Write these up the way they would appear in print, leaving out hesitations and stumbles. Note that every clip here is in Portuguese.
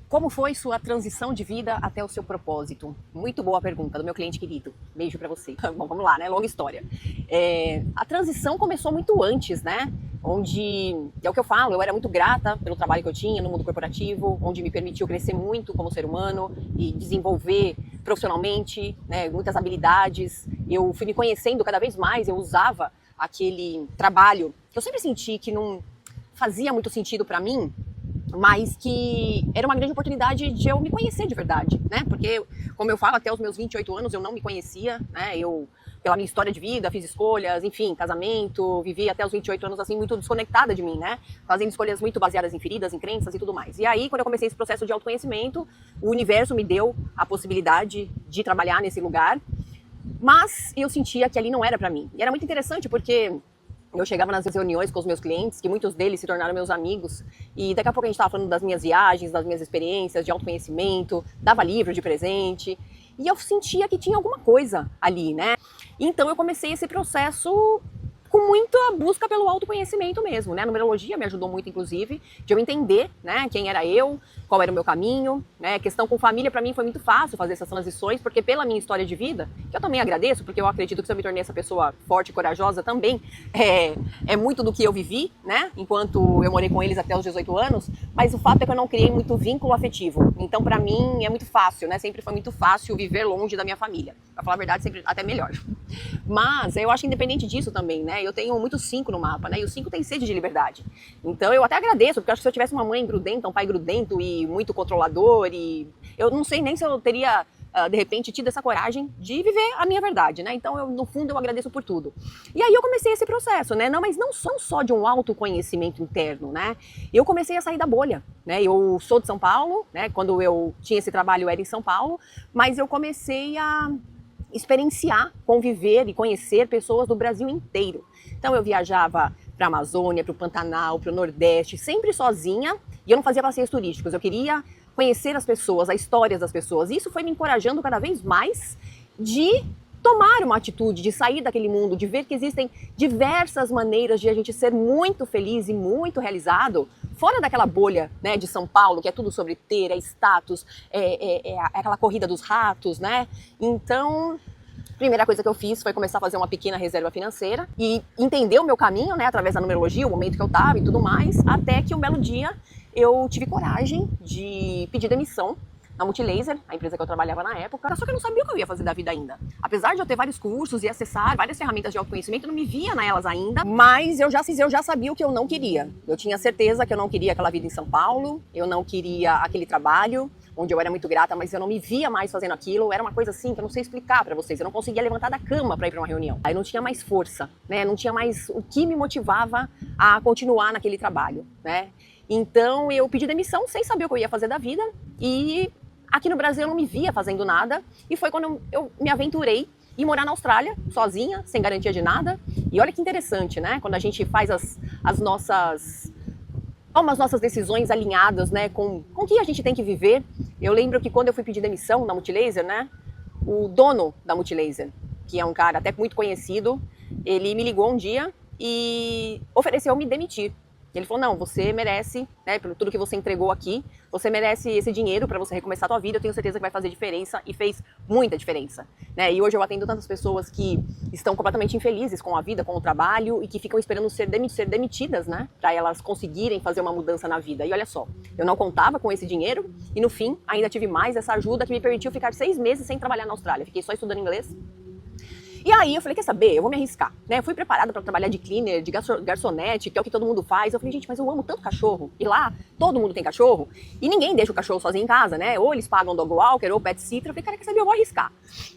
Como foi sua transição de vida até o seu propósito? Muito boa pergunta do meu cliente querido. Beijo pra você. Bom, vamos lá, né? Longa história. A transição começou muito antes, né? Onde, é o que eu falo, eu era muito grata pelo trabalho que eu tinha no mundo corporativo, onde me permitiu crescer muito como ser humano e desenvolver profissionalmente, né, muitas habilidades. Eu fui me conhecendo cada vez mais, eu usava aquele trabalho que eu sempre senti que não fazia muito sentido pra mim, mas que era uma grande oportunidade de eu me conhecer de verdade, né? Porque, como eu falo, até os meus 28 anos eu não me conhecia, né? Eu, pela minha história de vida, fiz escolhas, enfim, casamento, vivi até os 28 anos assim muito desconectada de mim, né? Fazendo escolhas muito baseadas em feridas, em crenças e tudo mais. E aí, quando eu comecei esse processo de autoconhecimento, o universo me deu a possibilidade de trabalhar nesse lugar, mas eu sentia que ali não era pra mim. E era muito interessante porque eu chegava nas reuniões com os meus clientes, que muitos deles se tornaram meus amigos, e daqui a pouco a gente estava falando das minhas viagens, das minhas experiências de autoconhecimento, dava livro de presente, e eu sentia que tinha alguma coisa ali, né? Então eu comecei esse processo com muita busca pelo autoconhecimento mesmo, né? A numerologia me ajudou muito, inclusive, de eu entender, né, quem era eu, qual era o meu caminho, né? A questão com família, para mim, foi muito fácil fazer essas transições, porque pela minha história de vida, que eu também agradeço, porque eu acredito que se eu me tornei essa pessoa forte e corajosa também, é muito do que eu vivi, né? Enquanto eu morei com eles até os 18 anos, mas o fato é que eu não criei muito vínculo afetivo. Então, para mim, é muito fácil, né? Sempre foi muito fácil viver longe da minha família. Pra falar a verdade, sempre até melhor. Mas eu acho que independente disso também, né? Eu tenho muito 5 no mapa, né? E o 5 tem sede de liberdade. Então eu até agradeço, porque eu acho que se eu tivesse uma mãe grudenta, um pai grudento e muito controlador, e eu não sei nem se eu teria, de repente, tido essa coragem de viver a minha verdade, né? Então, no fundo, eu agradeço por tudo. E aí eu comecei esse processo, né? Não, mas não só de um autoconhecimento interno, né? Eu comecei a sair da bolha, né? Eu sou de São Paulo, né? Quando eu tinha esse trabalho, eu era em São Paulo, mas eu comecei a experienciar, conviver e conhecer pessoas do Brasil inteiro. Então eu viajava para a Amazônia, para o Pantanal, para o Nordeste, sempre sozinha, e eu não fazia passeios turísticos, eu queria conhecer as pessoas, as histórias das pessoas. E isso foi me encorajando cada vez mais de tomar uma atitude, de sair daquele mundo, de ver que existem diversas maneiras de a gente ser muito feliz e muito realizado, fora daquela bolha, né, de São Paulo, que é tudo sobre ter, é status, é aquela corrida dos ratos, né? Então, a primeira coisa que eu fiz foi começar a fazer uma pequena reserva financeira e entender o meu caminho, né, através da numerologia, o momento que eu estava e tudo mais, até que um belo dia eu tive coragem de pedir demissão na Multilaser, a empresa que eu trabalhava na época, só que eu não sabia o que eu ia fazer da vida ainda. Apesar de eu ter vários cursos e acessar várias ferramentas de autoconhecimento, eu não me via nelas ainda, mas eu já sabia o que eu não queria. Eu tinha certeza que eu não queria aquela vida em São Paulo, eu não queria aquele trabalho, onde eu era muito grata, mas eu não me via mais fazendo aquilo. Era uma coisa assim que eu não sei explicar pra vocês. Eu não conseguia levantar da cama pra ir pra uma reunião. Aí eu não tinha mais força, né? Não tinha mais o que me motivava a continuar naquele trabalho, né? Então eu pedi demissão sem saber o que eu ia fazer da vida e aqui no Brasil eu não me via fazendo nada, e foi quando eu me aventurei em morar na Austrália, sozinha, sem garantia de nada. E olha que interessante, né? Quando a gente faz toma as nossas decisões alinhadas, né, com o que a gente tem que viver. Eu lembro que quando eu fui pedir demissão na Multilaser, né, o dono da Multilaser, que é um cara até muito conhecido, ele me ligou um dia e ofereceu me demitir. Ele falou, não, você merece, né, pelo tudo que você entregou aqui, você merece esse dinheiro para você recomeçar a tua vida, eu tenho certeza que vai fazer diferença, e fez muita diferença, né? E hoje eu atendo tantas pessoas que estão completamente infelizes com a vida, com o trabalho, e que ficam esperando ser demitidas, né, para elas conseguirem fazer uma mudança na vida. E olha só, eu não contava com esse dinheiro, e no fim, ainda tive mais essa ajuda que me permitiu ficar 6 meses sem trabalhar na Austrália. Fiquei só estudando inglês. E aí eu falei, quer saber, eu vou me arriscar, né? Eu fui preparada para trabalhar de cleaner, de garçonete, que é o que todo mundo faz. Eu falei, gente, mas eu amo tanto cachorro. E lá, todo mundo tem cachorro. E ninguém deixa o cachorro sozinho em casa, né? Ou eles pagam dog walker ou pet sitter. Eu falei, cara, quer saber, eu vou arriscar.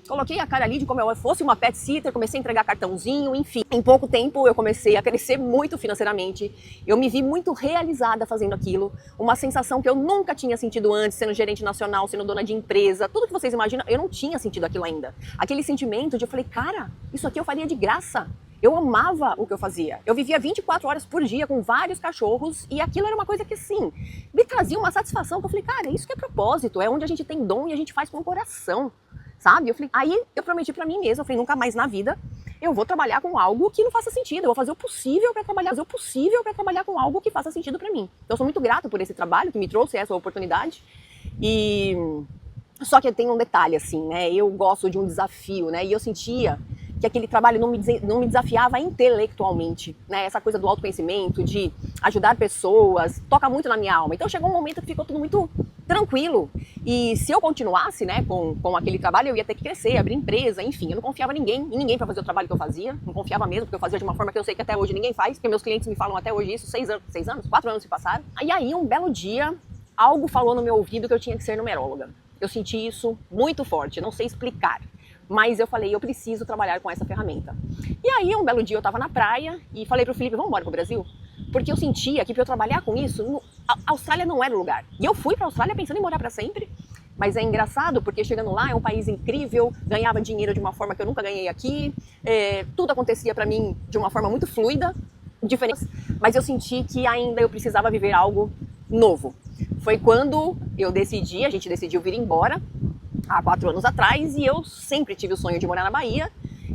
Coloquei a cara ali de como eu fosse uma pet sitter, comecei a entregar cartãozinho, enfim. Em pouco tempo eu comecei a crescer muito financeiramente. Eu me vi muito realizada fazendo aquilo. Uma sensação que eu nunca tinha sentido antes, sendo gerente nacional, sendo dona de empresa. Tudo que vocês imaginam, eu não tinha sentido aquilo ainda. Aquele sentimento de eu falei, cara, isso aqui eu faria de graça. Eu amava o que eu fazia. Eu vivia 24 horas por dia com vários cachorros e aquilo era uma coisa que, assim, me trazia uma satisfação. Que eu falei, cara, isso que é propósito, é onde a gente tem dom e a gente faz com o coração, sabe? Eu falei, aí eu prometi pra mim mesma, eu falei, nunca mais na vida eu vou trabalhar com algo que não faça sentido. Eu vou fazer o possível para trabalhar com algo que faça sentido pra mim. Então eu sou muito grata por esse trabalho que me trouxe essa oportunidade. E só que tem um detalhe, assim, né? Eu gosto de um desafio, né? E eu sentia que aquele trabalho não me desafiava intelectualmente, né? Essa coisa do autoconhecimento, de ajudar pessoas, toca muito na minha alma. Então chegou um momento que ficou tudo muito tranquilo. E se eu continuasse, né, com aquele trabalho, eu ia ter que crescer, abrir empresa, enfim. Eu não confiava em ninguém para fazer o trabalho que eu fazia. Não confiava mesmo, porque eu fazia de uma forma que eu sei que até hoje ninguém faz, porque meus clientes me falam até hoje isso, 4 anos se passaram. E aí, um belo dia, algo falou no meu ouvido que eu tinha que ser numeróloga. Eu senti isso muito forte, não sei explicar. Mas eu falei, eu preciso trabalhar com essa ferramenta. E aí, um belo dia, eu estava na praia e falei pro Felipe, vamos embora pro Brasil? Porque eu sentia que para eu trabalhar com isso, a Austrália não era o lugar. E eu fui pra Austrália pensando em morar para sempre. Mas é engraçado, porque chegando lá é um país incrível, ganhava dinheiro de uma forma que eu nunca ganhei aqui, tudo acontecia para mim de uma forma muito fluida, diferente. Mas eu senti que ainda eu precisava viver algo novo. Foi quando a gente decidiu vir embora, há 4 anos atrás, e eu sempre tive o sonho de morar na Bahia,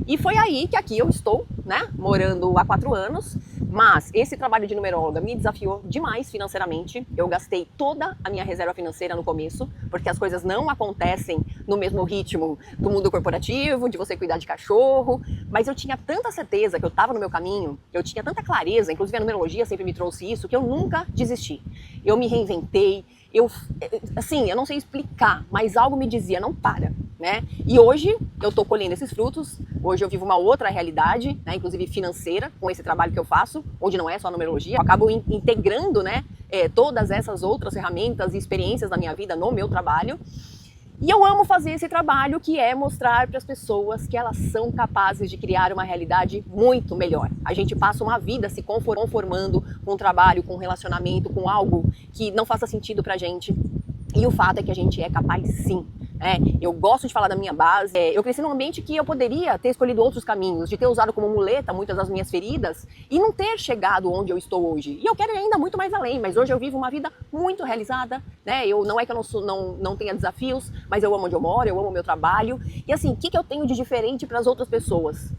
e foi aí que aqui eu estou, né, morando há 4 anos, mas esse trabalho de numeróloga me desafiou demais financeiramente. Eu gastei toda a minha reserva financeira no começo, porque as coisas não acontecem no mesmo ritmo do mundo corporativo, de você cuidar de cachorro, mas eu tinha tanta certeza que eu estava no meu caminho, eu tinha tanta clareza, inclusive a numerologia sempre me trouxe isso, que eu nunca desisti. Eu me reinventei, eu não sei explicar, mas algo me dizia, não para, né? E hoje eu tô colhendo esses frutos, hoje eu vivo uma outra realidade, né, inclusive financeira, com esse trabalho que eu faço, onde não é só a numerologia, eu acabo integrando, né, todas essas outras ferramentas e experiências da minha vida no meu trabalho. E eu amo fazer esse trabalho, que é mostrar para as pessoas que elas são capazes de criar uma realidade muito melhor. A gente passa uma vida se conformando com um trabalho, com um relacionamento, com algo que não faça sentido pra gente. E o fato é que a gente é capaz sim. Eu gosto de falar da minha base. Eu cresci num ambiente que eu poderia ter escolhido outros caminhos, de ter usado como muleta muitas das minhas feridas e não ter chegado onde eu estou hoje. E eu quero ir ainda muito mais além, mas hoje eu vivo uma vida muito realizada, né? Não é que eu não tenha desafios, mas eu amo onde eu moro, eu amo o meu trabalho. E assim, o que eu tenho de diferente para as outras pessoas?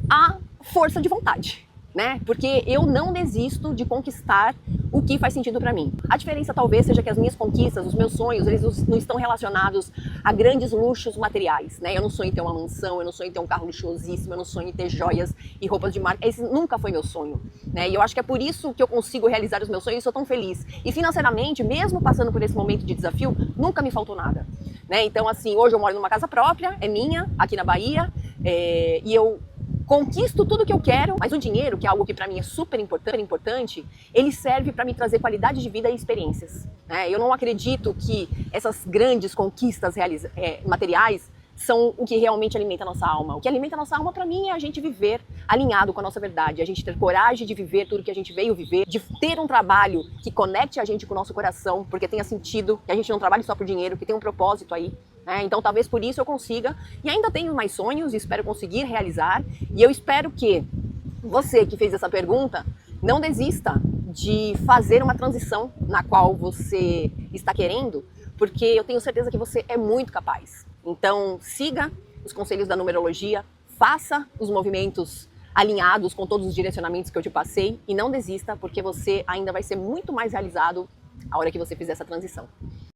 A força de vontade, né? Porque eu não desisto de conquistar o que faz sentido para mim. A diferença talvez seja que as minhas conquistas, os meus sonhos, eles não estão relacionados a grandes luxos materiais, né? Eu não sonho em ter uma mansão, eu não sonho em ter um carro luxuosíssimo, eu não sonho em ter joias e roupas de marca. Esse nunca foi meu sonho, né? E eu acho que é por isso que eu consigo realizar os meus sonhos e sou tão feliz. E financeiramente, mesmo passando por esse momento de desafio, nunca me faltou nada, né? Então, assim, hoje eu moro numa casa própria, é minha, aqui na Bahia, e eu conquisto tudo que eu quero, mas o dinheiro, que é algo que para mim é super importante, ele serve para me trazer qualidade de vida e experiências, né? Eu não acredito que essas grandes conquistas materiais são o que realmente alimenta a nossa alma. O que alimenta a nossa alma, para mim, é a gente viver alinhado com a nossa verdade, a gente ter coragem de viver tudo que a gente veio viver, de ter um trabalho que conecte a gente com o nosso coração, porque tenha sentido, que a gente não trabalhe só por dinheiro, que tem um propósito aí. Então talvez por isso eu consiga, e ainda tenho mais sonhos e espero conseguir realizar, e eu espero que você que fez essa pergunta não desista de fazer uma transição na qual você está querendo, porque eu tenho certeza que você é muito capaz. Então siga os conselhos da numerologia, faça os movimentos alinhados com todos os direcionamentos que eu te passei e não desista, porque você ainda vai ser muito mais realizado a hora que você fizer essa transição.